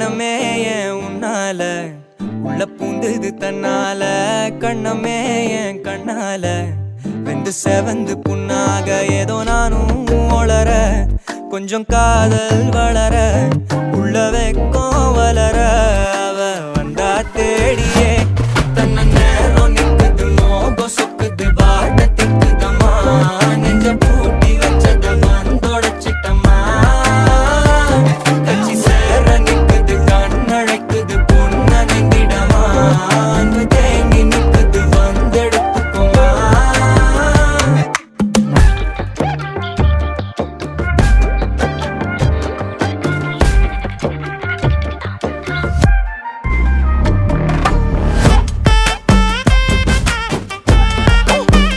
எண்ணமே ஏன் உன்னால உள்ள பூந்தது தன்னால கண்ணமே ஏன் கண்ணால வெந்து செவந்து புண்ணாக ஏதோ நானும் ஒளர கொஞ்சம் காதல் வளர உள்ள வெக்கம்